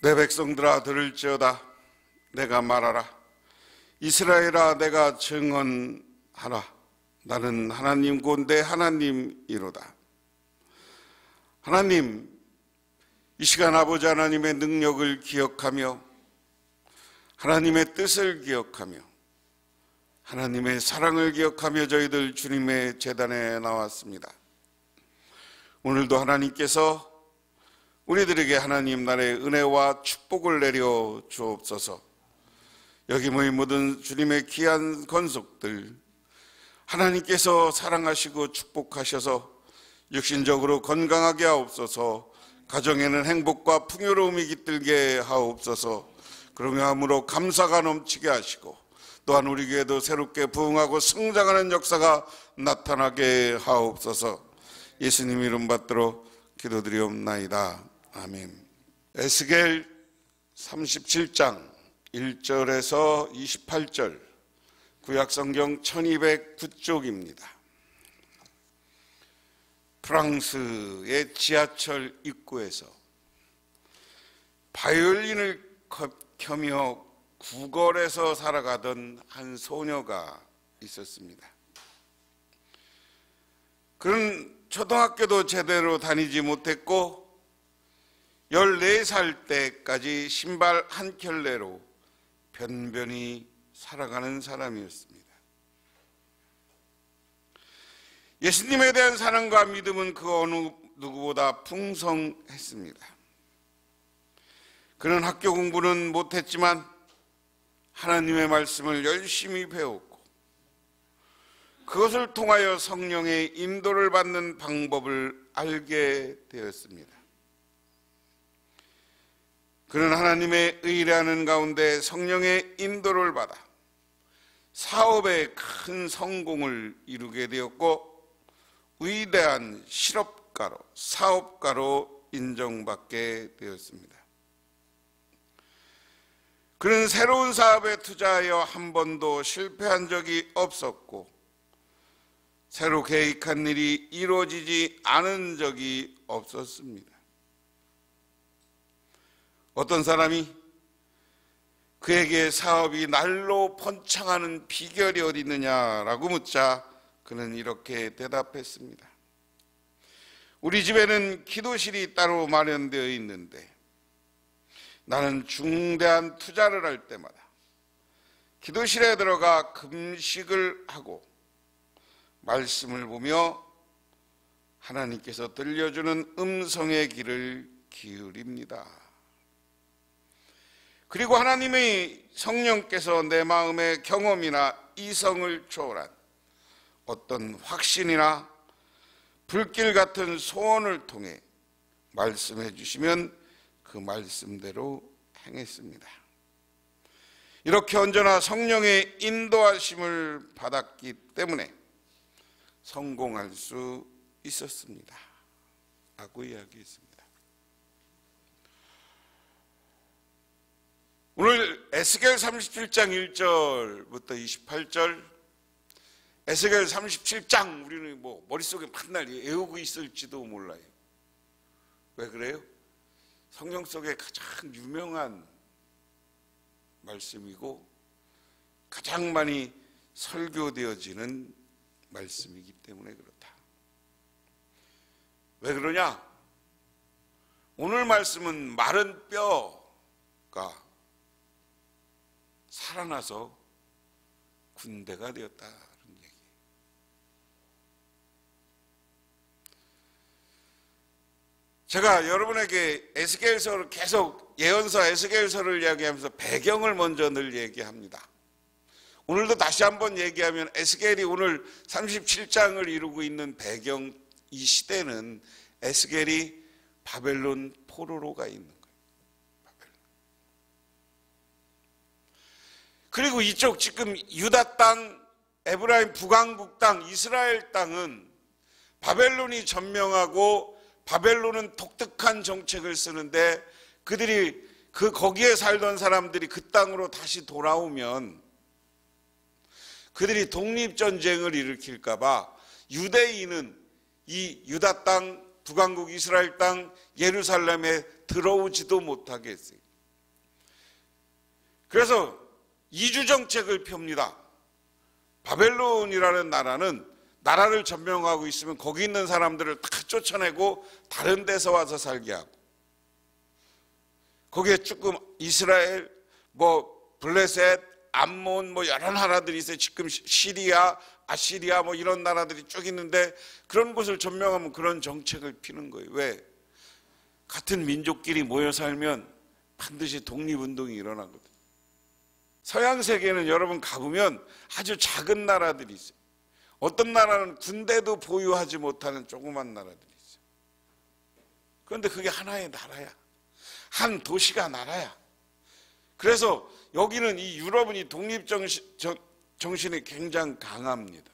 내 백성들아 들을지어다. 내가 말하라. 이스라엘아 내가 증언하라. 나는 하나님 곧 내 하나님이로다. 하나님, 이 시간 아버지 하나님의 능력을 기억하며 하나님의 뜻을 기억하며 하나님의 사랑을 기억하며 저희들 주님의 제단에 나왔습니다. 오늘도 하나님께서 우리들에게 하나님 나라의 은혜와 축복을 내려 주옵소서. 여기 모인 모든 주님의 귀한 권속들 하나님께서 사랑하시고 축복하셔서 육신적으로 건강하게 하옵소서. 가정에는 행복과 풍요로움이 깃들게 하옵소서. 그러므로 감사가 넘치게 하시고 또한 우리 교회도 새롭게 부흥하고 성장하는 역사가 나타나게 하옵소서. 예수님 이름 받들어 기도드리옵나이다. 아멘. 에스겔 37장 1절에서 28절 구약성경 1209쪽입니다. 프랑스의 지하철 입구에서 바이올린을 켜며 구걸에서 살아가던 한 소녀가 있었습니다. 그는 초등학교도 제대로 다니지 못했고 14살 때까지 신발 한 켤레로 변변히 살아가는 사람이었습니다. 예수님에 대한 사랑과 믿음은 그 어느 누구보다 풍성했습니다. 그는 학교 공부는 못했지만 하나님의 말씀을 열심히 배웠고 그것을 통하여 성령의 인도를 받는 방법을 알게 되었습니다. 그는 하나님의 의뢰하는 가운데 성령의 인도를 받아 사업에 큰 성공을 이루게 되었고 위대한 실업가로, 사업가로 인정받게 되었습니다. 그는 새로운 사업에 투자하여 한 번도 실패한 적이 없었고 새로 계획한 일이 이루어지지 않은 적이 없었습니다. 어떤 사람이 그에게 사업이 날로 번창하는 비결이 어디 있느냐라고 묻자 그는 이렇게 대답했습니다. 우리 집에는 기도실이 따로 마련되어 있는데 나는 중대한 투자를 할 때마다 기도실에 들어가 금식을 하고 말씀을 보며 하나님께서 들려주는 음성의 귀를 기울입니다. 그리고 하나님의 성령께서 내 마음의 경험이나 이성을 초월한 어떤 확신이나 불길 같은 소원을 통해 말씀해 주시면 그 말씀대로 행했습니다. 이렇게 언제나 성령의 인도하심을 받았기 때문에 성공할 수 있었습니다. 라고 이야기했습니다. 오늘 에스겔 37장 1절부터 28절, 에스겔 37장 우리는 머릿속에 맨날 외우고 있을지도 몰라요. 왜 그래요? 성경 속에 가장 유명한 말씀이고 가장 많이 설교되어지는 말씀이기 때문에 그렇다. 왜 그러냐? 오늘 말씀은 마른 뼈가 살아나서 군대가 되었다는 얘기. 제가 여러분에게 에스겔서를 계속 예언서 에스겔서를 이야기하면서 배경을 먼저 늘 얘기합니다. 오늘도 다시 한번 얘기하면 에스겔이 오늘 37장을 이루고 있는 배경, 이 시대는 에스겔이 바벨론 포로로 가 있는 거예요. 그리고 이쪽 지금 유다 땅, 에브라임 북왕국 땅, 이스라엘 땅은 바벨론이 점령하고 바벨론은 독특한 정책을 쓰는데 그들이 거기에 살던 사람들이 그 땅으로 다시 돌아오면 그들이 독립전쟁을 일으킬까 봐 유대인은 이 유다 땅, 북왕국 이스라엘 땅, 예루살렘에 들어오지도 못하게 했어요. 그래서 이주 정책을 펴니다. 바벨론이라는 나라는 나라를 점령하고 있으면 거기 있는 사람들을 다 쫓아내고 다른 데서 와서 살게 하고, 거기에 조금 이스라엘, 블레셋, 암몬 여러 나라들이 있어요. 지금 시리아, 아시리아 이런 나라들이 쭉 있는데 그런 곳을 점령하면 그런 정책을 피는 거예요. 왜? 같은 민족끼리 모여 살면 반드시 독립운동이 일어나거든요. 서양 세계는 여러분 가보면 아주 작은 나라들이 있어요. 어떤 나라는 군대도 보유하지 못하는 조그만 나라들이 있어요. 그런데 그게 하나의 나라야. 한 도시가 나라야. 그래서 여기는 이 유럽은 이 독립정신이 굉장히 강합니다.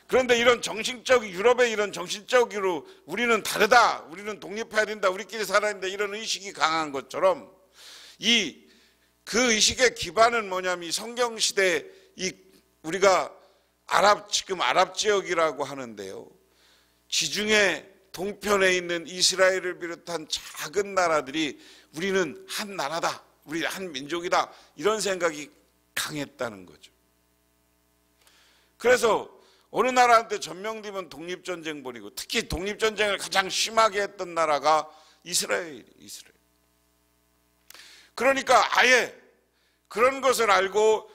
그런데 이런 유럽의 이런 정신적으로 우리는 다르다, 우리는 독립해야 된다, 우리끼리 살아야 된다, 이런 의식이 강한 것처럼 그 의식의 기반은 뭐냐면 이 성경시대 우리가 지금 아랍 지역이라고 하는데요. 지중해 동편에 있는 이스라엘을 비롯한 작은 나라들이 우리는 한 나라다, 우리 한 민족이다, 이런 생각이 강했다는 거죠. 그래서 어느 나라한테 점령되면 독립전쟁 벌이고, 특히 독립전쟁을 가장 심하게 했던 나라가 이스라엘이에요. 이스라엘. 그러니까 아예 그런 것을 알고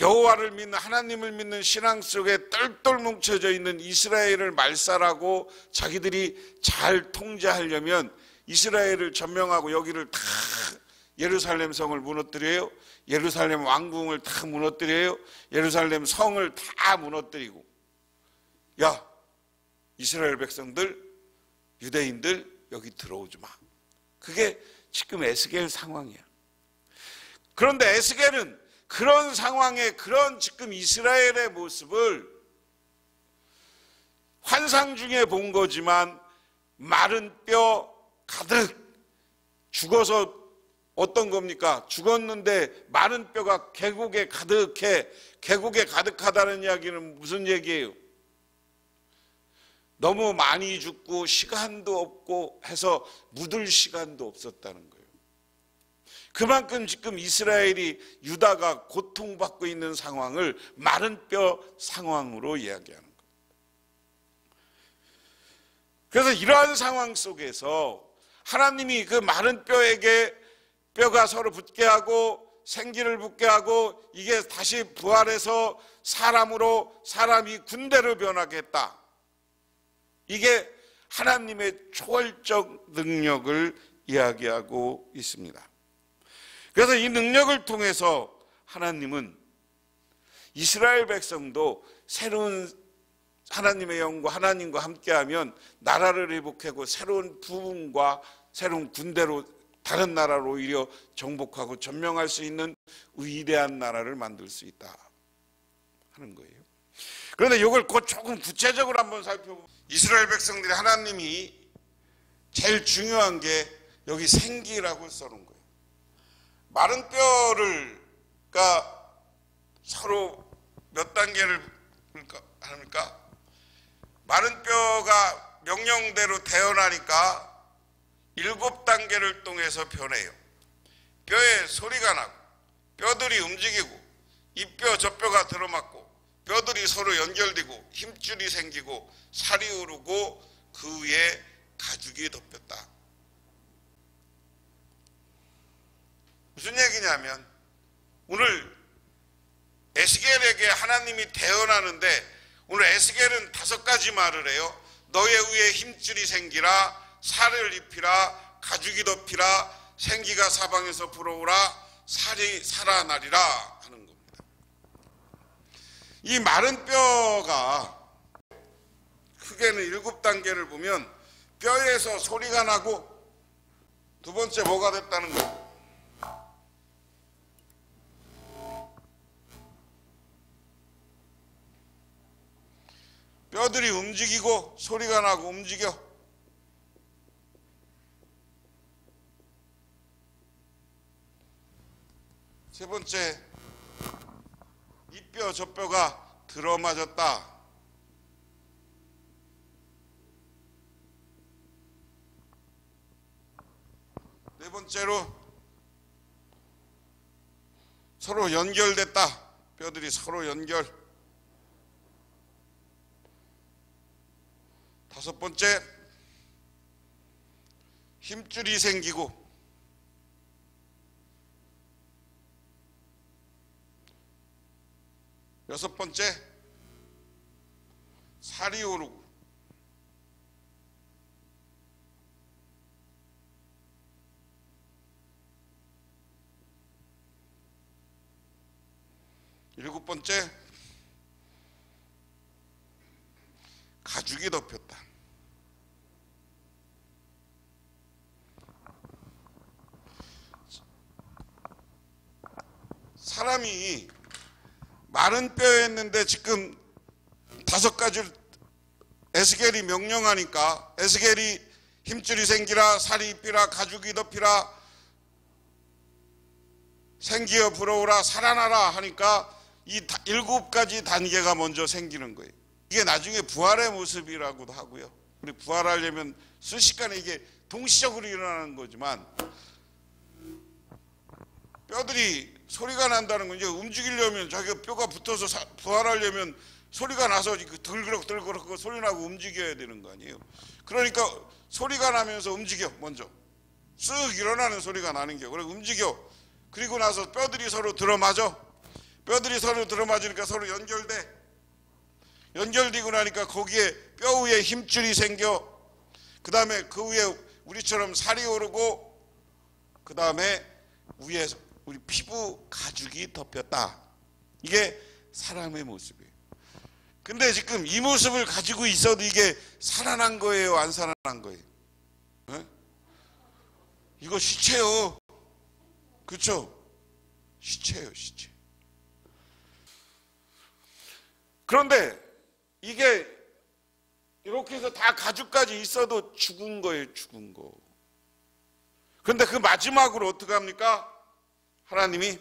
여호와를 믿는, 하나님을 믿는 신앙 속에 똘똘 뭉쳐져 있는 이스라엘을 말살하고 자기들이 잘 통제하려면 이스라엘을 점령하고 여기를 다 예루살렘 성을 무너뜨려요. 예루살렘 왕궁을 다 무너뜨려요. 예루살렘 성을 다 무너뜨리고, 야, 이스라엘 백성들, 유대인들 여기 들어오지 마. 그게 지금 에스겔 상황이야. 그런데 에스겔은 그런 상황에 그런 지금 이스라엘의 모습을 환상 중에 본 거지만 마른 뼈 가득, 죽어서 어떤 겁니까? 죽었는데 마른 뼈가 계곡에 가득해. 계곡에 가득하다는 이야기는 무슨 얘기예요? 너무 많이 죽고 시간도 없고 해서 묻을 시간도 없었다는 거예요. 그만큼 지금 이스라엘이, 유다가 고통받고 있는 상황을 마른 뼈 상황으로 이야기하는 거예요. 그래서 이러한 상황 속에서 하나님이 그 마른 뼈가 서로 붙게 하고 생기를 붙게 하고 이게 다시 부활해서 사람이 군대로 변하게 했다. 이게 하나님의 초월적 능력을 이야기하고 있습니다. 그래서 이 능력을 통해서 하나님은 이스라엘 백성도 새로운 하나님의 영과 하나님과 함께하면 나라를 회복하고 새로운 부흥과 새로운 군대로 다른 나라로 오히려 정복하고 점령할 수 있는 위대한 나라를 만들 수 있다 하는 거예요. 그런데 이걸 조금 구체적으로 한번 살펴보면, 이스라엘 백성들이 하나님이 제일 중요한 게 여기 생기라고 써놓은 거예요. 마른 뼈가 서로 몇 단계를 합니까? 마른 뼈가 명령대로 태어나니까 7단계를 통해서 변해요. 뼈에 소리가 나고 뼈들이 움직이고 이 뼈 저 뼈가 들어맞고 뼈들이 서로 연결되고 힘줄이 생기고 살이 오르고 그 위에 가죽이 덮였다. 무슨 얘기냐면 오늘 에스겔에게 하나님이 태어나는데 오늘 에스겔은 5가지 말을 해요. 너의 위에 힘줄이 생기라, 살을 입히라, 가죽이 덮이라, 생기가 사방에서 불어오라, 살이 살아나리라 하는 겁니다. 이 마른 뼈가 크게는 7단계를 보면 뼈에서 소리가 나고, 두 번째 뭐가 됐다는 거예요? 뼈들이 움직이고 소리가 나고 움직여. 세 번째, 이 뼈 저 뼈가 들어맞았다. 네 번째로 서로 연결됐다. 뼈들이 서로 연결. 다섯 번째, 힘줄이 생기고. 여섯 번째, 살이 오르고. 일곱 번째, 가죽이 덮였다. 사람이 마른 뼈였는데 지금 다섯 가지를 에스겔이 명령하니까, 에스겔이 힘줄이 생기라, 살이 입히라, 가죽이 덮이라, 생기어 불어오라, 살아나라 하니까 이 일곱 가지 단계가 먼저 생기는 거예요. 이게 나중에 부활의 모습이라고도 하고요. 우리 부활하려면 순식간에 이게 동시적으로 일어나는 거지만, 뼈들이 소리가 난다는 건 이제 움직이려면, 자기가 뼈가 붙어서 부활하려면 소리가 나서 들그럭 소리 나고 움직여야 되는 거 아니에요. 그러니까 소리가 나면서 움직여. 먼저 쓱 일어나는 소리가 나는 게, 그래 움직여. 그리고 나서 뼈들이 서로 들어맞아. 뼈들이 서로 들어맞으니까 서로 연결돼. 연결되고 나니까 거기에 뼈 위에 힘줄이 생겨. 그 다음에 그 위에 우리처럼 살이 오르고, 그 다음에 위에 우리 피부 가죽이 덮였다. 이게 사람의 모습이에요. 근데 지금 이 모습을 가지고 있어도 이게 살아난 거예요, 안 살아난 거예요? 네? 이거 시체요. 그렇죠? 시체예요, 시체. 그런데 이게 이렇게 해서 다 가죽까지 있어도 죽은 거예요, 죽은 거. 그런데 그 마지막으로 어떻게 합니까? 하나님이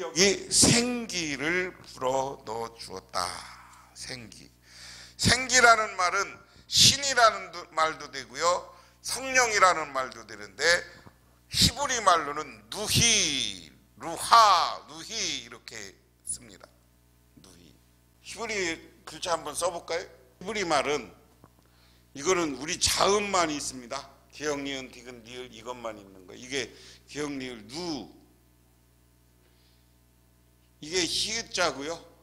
여기 생기를 불어 넣어 주었다. 생기. 생기라는 말은 신이라는 말도 되고요, 성령이라는 말도 되는데, 히브리 말로는 누히, 루하, 누히 이렇게 씁니다. 누히. 히브리 글자 한번 써볼까요? 히브리 말은, 이거는 우리 자음만 있습니다. 기역, 니은, 디귿, 니을 이것만 있는 거예요. 이게 기역, 니을, 누. 이게 히읗자고요.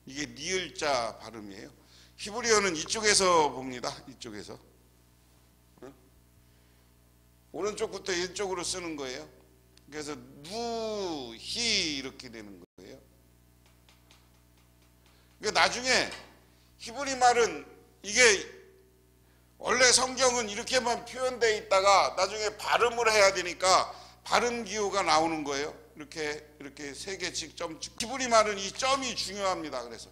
이게 니을자 발음이에요. 히브리어는 이쪽에서 봅니다. 이쪽에서. 오른쪽부터 왼쪽으로 쓰는 거예요. 그래서 누, 히 이렇게 되는 거예요. 그러니까 나중에 히브리 말은, 이게 원래 성경은 이렇게만 표현되어 있다가 나중에 발음을 해야 되니까 발음 기호가 나오는 거예요. 이렇게 세 개씩 점. 히브리 말은 이 점이 중요합니다. 그래서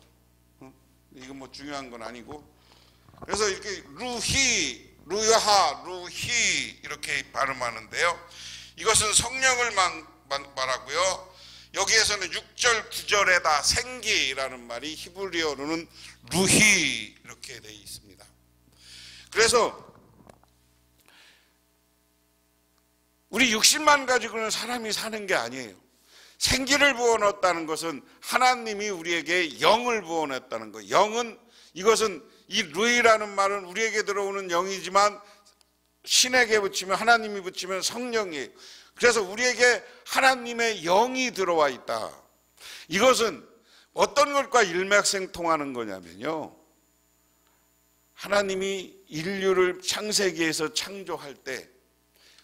이건 뭐 중요한 건 아니고, 그래서 이렇게 루히, 루야하, 루히 이렇게 발음하는데요. 이것은 성령을 말하고요. 여기에서는 6절 9절에다 생기라는 말이 히브리어로는 루히 이렇게 되어 있습니다. 그래서 우리 60만 가지고는 사람이 사는 게 아니에요. 생기를 부어넣었다는 것은 하나님이 우리에게 영을 부어넣었다는 거예요. 영은, 이것은 이 루이라는 말은 우리에게 들어오는 영이지만 신에게 붙이면, 하나님이 붙이면 성령이에요. 그래서 우리에게 하나님의 영이 들어와 있다. 이것은 어떤 것과 일맥상통하는 거냐면요, 하나님이 인류를 창세기에서 창조할 때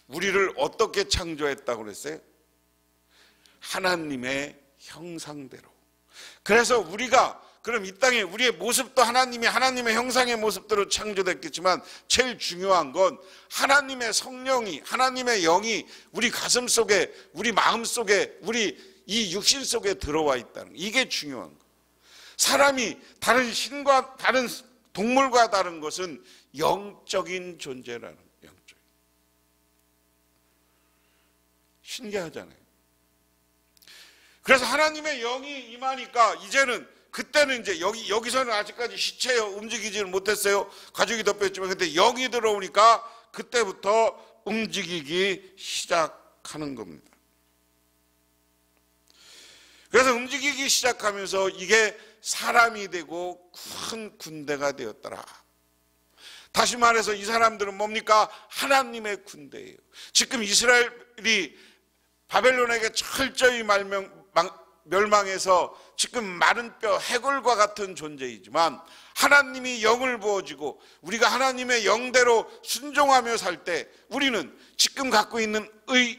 우리를 어떻게 창조했다고 그랬어요? 하나님의 형상대로. 그래서 우리가, 그럼 이 땅에 우리의 모습도 하나님의 형상의 모습대로 창조됐겠지만, 제일 중요한 건 하나님의 성령이, 하나님의 영이 우리 가슴 속에, 우리 마음 속에, 우리 이 육신 속에 들어와 있다는 거. 이게 중요한 거. 사람이 다른 신과 다른 동물과 다른 것은 영적인 존재라는 거예요. 영적인. 신기하잖아요. 그래서 하나님의 영이 임하니까 이제는, 그때는 이제 여기서는 아직까지 시체요, 움직이지는 못했어요. 가죽이 덮였지만, 근데 영이 들어오니까 그때부터 움직이기 시작하는 겁니다. 그래서 움직이기 시작하면서 이게 사람이 되고 큰 군대가 되었더라. 다시 말해서 이 사람들은 뭡니까? 하나님의 군대예요. 지금 이스라엘이 바벨론에게 철저히 멸망해서 지금 마른 뼈 해골과 같은 존재이지만, 하나님이 영을 부어주고 우리가 하나님의 영대로 순종하며 살 때 우리는 지금 갖고 있는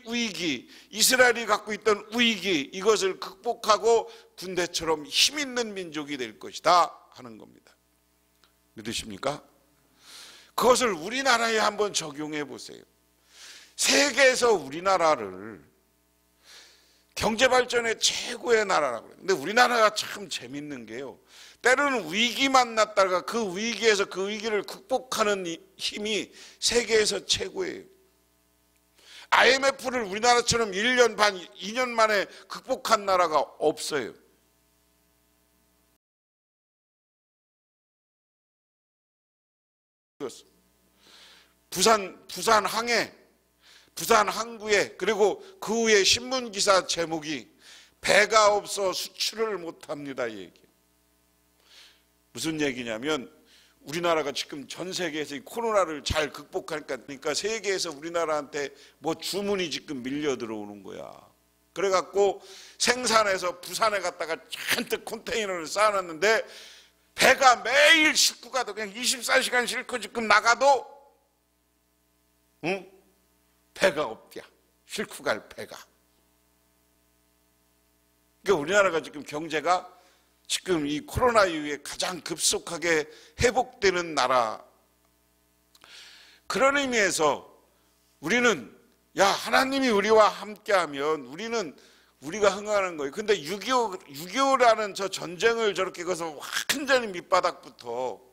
위기, 이스라엘이 갖고 있던 위기, 이것을 극복하고 군대처럼 힘 있는 민족이 될 것이다 하는 겁니다. 믿으십니까? 그것을 우리나라에 한번 적용해 보세요. 세계에서 우리나라를 경제발전의 최고의 나라라고 그래요. 근데 우리나라가 참 재밌는 게요, 때로는 위기 만났다가 그 위기에서 그 위기를 극복하는 힘이 세계에서 최고예요. IMF를 우리나라처럼 1년 반, 2년 만에 극복한 나라가 없어요. 부산 항해, 부산 항구에, 그리고 그 후에 신문기사 제목이 배가 없어 수출을 못합니다 이 얘기. 무슨 얘기냐면, 우리나라가 지금 전 세계에서 이 코로나를 잘 극복하니까, 그러니까 세계에서 우리나라한테 뭐 주문이 지금 밀려 들어오는 거야. 그래갖고 생산해서 부산에 갔다가 잔뜩 컨테이너를 쌓아놨는데, 배가 매일 싣고 가도, 그냥 24시간 싣고 지금 나가도 배가 없대야. 싣고 갈 배가. 그러니까 우리나라가 지금 경제가 지금 이 코로나 이후에 가장 급속하게 회복되는 나라. 그런 의미에서 우리는, 야, 하나님이 우리와 함께하면 우리가 흥하는 거예요. 근데 6.25라는 저 전쟁을 저렇게 거서 완전히 밑바닥부터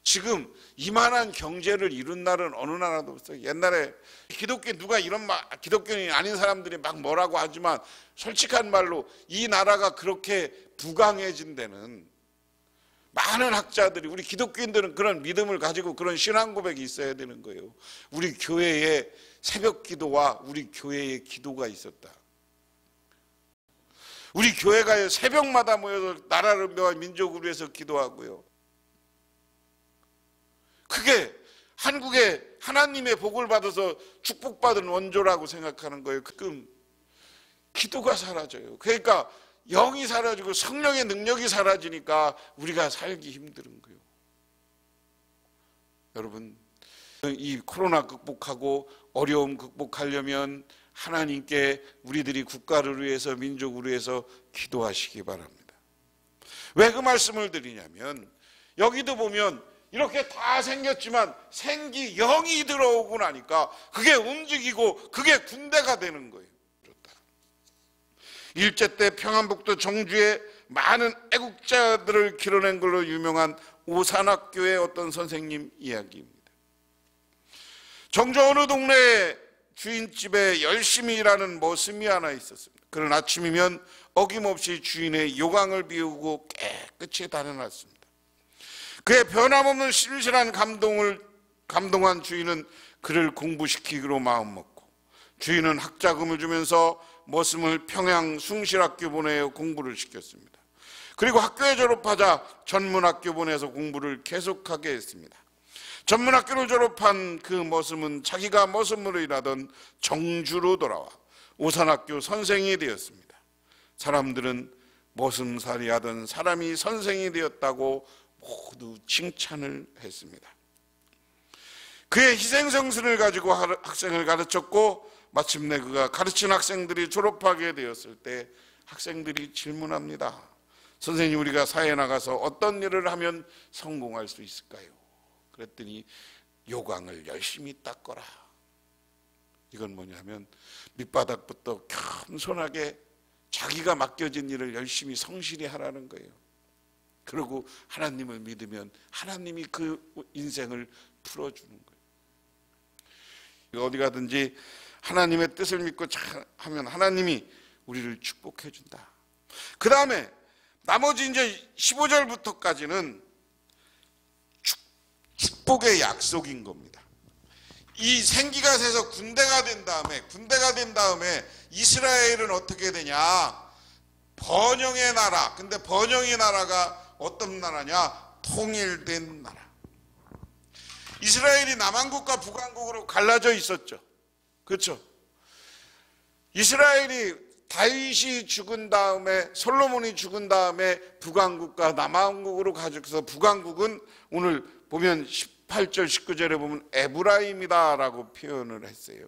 지금 이만한 경제를 이룬 나라는 어느 나라도 없어요. 옛날에 기독교 누가 기독교인이 아닌 사람들이 막 뭐라고 하지만, 솔직한 말로 이 나라가 그렇게 부강해진 데는 많은 학자들이, 우리 기독교인들은 그런 믿음을 가지고 그런 신앙 고백이 있어야 되는 거예요. 우리 교회에 새벽 기도와 우리 교회에 기도가 있었다. 우리 교회가 새벽마다 모여서 나라를 위하여 민족을 위해서 기도하고요. 그게 한국에 하나님의 복을 받아서 축복받은 원조라고 생각하는 거예요. 그럼 기도가 사라져요. 그러니까 영이 사라지고 성령의 능력이 사라지니까 우리가 살기 힘든 거예요. 여러분, 이 코로나 극복하고 어려움 극복하려면 하나님께 우리들이 국가를 위해서, 민족을 위해서 기도하시기 바랍니다. 왜 그 말씀을 드리냐면, 여기도 보면 이렇게 다 생겼지만 영이 들어오고 나니까 그게 움직이고 그게 군대가 되는 거예요. 일제 때 평안북도 정주에 많은 애국자들을 길러낸 걸로 유명한 오산학교의 어떤 선생님 이야기입니다. 정주 어느 동네에 주인집에 열심히 일하는 머슴이 하나 있었습니다. 그는 아침이면 어김없이 주인의 요강을 비우고 깨끗이 다려놨습니다. 그의 변함없는 신실한 감동한 주인은 그를 공부시키기로 마음먹고, 주인은 학자금을 주면서 머슴을 평양 숭실학교 보내어 공부를 시켰습니다. 그리고 학교에 졸업하자 전문학교 보내서 공부를 계속하게 했습니다. 전문학교를 졸업한 그 머슴은 자기가 머슴으로 일하던 정주로 돌아와 오산학교 선생이 되었습니다. 사람들은 머슴살이 하던 사람이 선생이 되었다고 모두 칭찬을 했습니다. 그의 희생정신을 가지고 학생을 가르쳤고, 마침내 그가 가르친 학생들이 졸업하게 되었을 때 학생들이 질문합니다. 선생님, 우리가 사회에 나가서 어떤 일을 하면 성공할 수 있을까요? 그랬더니 요강을 열심히 닦거라. 이건 뭐냐면 밑바닥부터 겸손하게 자기가 맡겨진 일을 열심히 성실히 하라는 거예요. 그리고 하나님을 믿으면 하나님이 그 인생을 풀어주는 거예요. 어디 가든지 하나님의 뜻을 믿고 하면 하나님이 우리를 축복해 준다. 그 다음에 나머지 이제 15절부터까지는 축복의 약속인 겁니다. 이 생기가 새서 군대가 된 다음에 이스라엘은 어떻게 되냐? 번영의 나라. 근데 번영의 나라가 어떤 나라냐? 통일된 나라. 이스라엘이 남왕국과 북왕국으로 갈라져 있었죠. 그렇죠? 이스라엘이 다윗이 죽은 다음에, 솔로몬이 죽은 다음에 북왕국과 남왕국으로 가져서, 북왕국은 오늘 보면 18절 19절에 보면 에브라임이다 라고 표현을 했어요.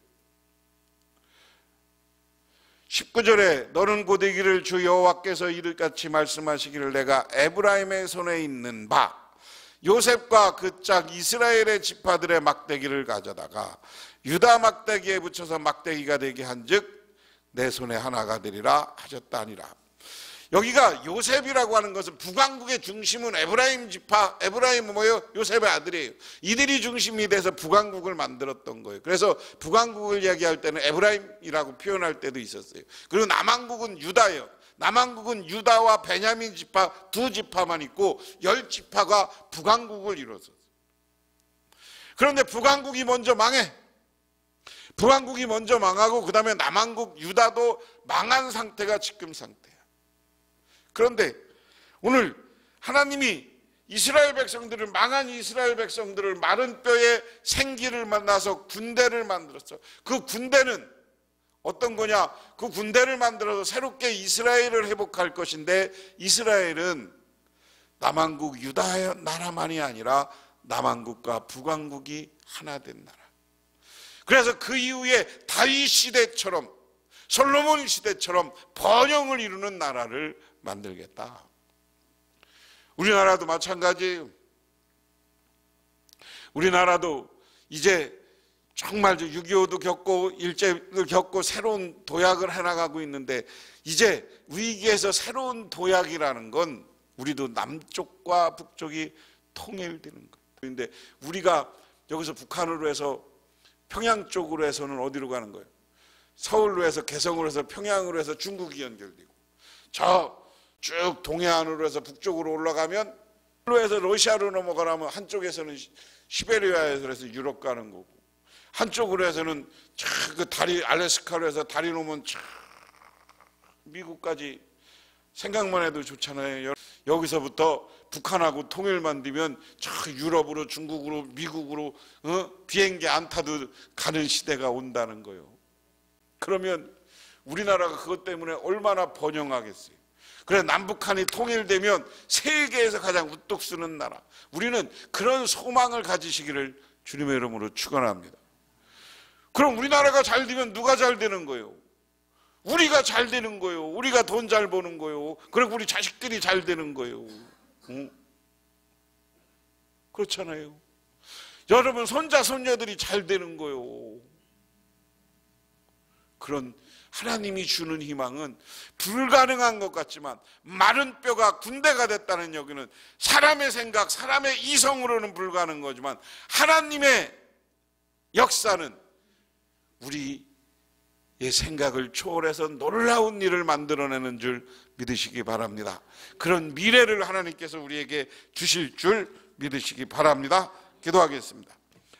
19절에 너는 곧 이기를 주 여호와께서 이같이 말씀하시기를 내가 에브라임의 손에 있는 바 요셉과 그 짝 이스라엘의 지파들의 막대기를 가져다가 유다 막대기에 붙여서 막대기가 되게 한즉 내 손에 하나가 되리라 하셨다니라. 여기가 요셉이라고 하는 것은 북왕국의 중심은 에브라임 지파, 에브라임은 뭐예요? 요셉의 아들이에요. 이들이 중심이 돼서 북왕국을 만들었던 거예요. 그래서 북왕국을 이야기할 때는 에브라임이라고 표현할 때도 있었어요. 그리고 남왕국은 유다예요. 남왕국은 유다와 베냐민 지파 두 지파만 있고 10지파가 북왕국을 이뤘어요. 그런데 북왕국이 먼저 망해. 북왕국이 먼저 망하고 그 다음에 남왕국 유다도 망한 상태가 지금 상태야. 그런데 오늘 하나님이 이스라엘 백성들을, 망한 이스라엘 백성들을 마른 뼈에 생기를 만나서 군대를 만들었어. 그 군대는 어떤 거냐? 그 군대를 만들어서 새롭게 이스라엘을 회복할 것인데, 이스라엘은 남왕국 유다 나라만이 아니라 남왕국과 북왕국이 하나 된 나라. 그래서 그 이후에 다윗 시대처럼, 솔로몬 시대처럼 번영을 이루는 나라를 만들겠다. 우리나라도 마찬가지예요. 우리나라도 이제 정말 6.25도 겪고 일제를 겪고 새로운 도약을 해나가고 있는데, 이제 위기에서 새로운 도약이라는 건 우리도 남쪽과 북쪽이 통일되는 거예요. 그런데 우리가 여기서 북한으로 해서 평양 쪽으로 해서는 어디로 가는 거예요? 서울로 해서, 개성으로 해서, 평양으로 해서 중국이 연결되고, 저 쭉 동해안으로 해서 북쪽으로 올라가면, 로 해서 러시아로 넘어가려면 한쪽에서는 시베리아에서 해서 유럽 가는 거고, 한쪽으로 해서는 그 다리, 알래스카로 해서 다리 놓으면 미국까지. 생각만 해도 좋잖아요. 여기서부터 북한하고 통일만 되면 저 유럽으로, 중국으로, 미국으로 비행기 안 타도 가는 시대가 온다는 거예요. 그러면 우리나라가 그것 때문에 얼마나 번영하겠어요. 그래, 남북한이 통일되면 세계에서 가장 우뚝 서는 나라. 우리는 그런 소망을 가지시기를 주님의 이름으로 축원합니다. 그럼 우리나라가 잘 되면 누가 잘 되는 거예요? 우리가 잘 되는 거예요. 우리가 돈 잘 버는 거예요. 그리고 우리 자식들이 잘 되는 거예요. 그렇잖아요. 여러분 손자 손녀들이 잘 되는 거예요. 그런 하나님이 주는 희망은 불가능한 것 같지만, 마른 뼈가 군대가 됐다는 여기는 사람의 생각, 사람의 이성으로는 불가능한 거지만, 하나님의 역사는 우리의 생각을 초월해서 놀라운 일을 만들어내는 줄 믿으시기 바랍니다. 그런 미래를 하나님께서 우리에게 주실 줄 믿으시기 바랍니다. 기도하겠습니다.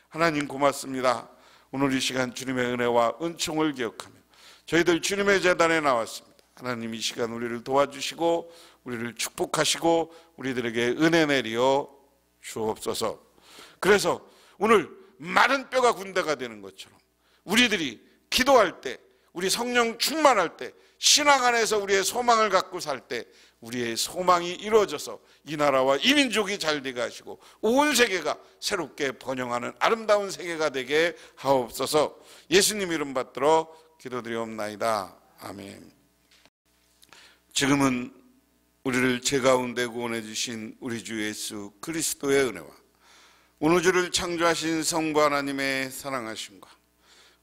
하나님 고맙습니다. 오늘 이 시간 주님의 은혜와 은총을 기억하며 저희들 주님의 제단에 나왔습니다. 하나님 이 시간 우리를 도와주시고 우리를 축복하시고 우리들에게 은혜 내려 주옵소서. 그래서 오늘 마른 뼈가 군대가 되는 것처럼 우리들이 기도할 때, 우리 성령 충만할 때, 신앙 안에서 우리의 소망을 갖고 살 때 우리의 소망이 이루어져서 이 나라와 이 민족이 잘 되게 하시고 온 세계가 새롭게 번영하는 아름다운 세계가 되게 하옵소서. 예수님 이름 받들어 기도드리옵나이다. 아멘. 지금은 우리를 죄 가운데 구원해 주신 우리 주 예수 그리스도의 은혜와 온 우주를 창조하신 성부 하나님의 사랑하심과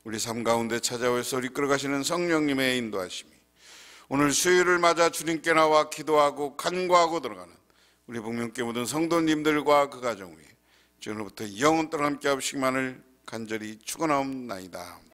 우리 삶 가운데 찾아오셔서 이끌어 가시는 성령님의 인도하심이 오늘 수요일을 맞아 주님께 나와 기도하고 간구하고 들어가는 우리 복명교회 모든 성도님들과 그 가정 위에 지금부터 영원토록 함께 하시기만을 간절히 축원하옵나이다.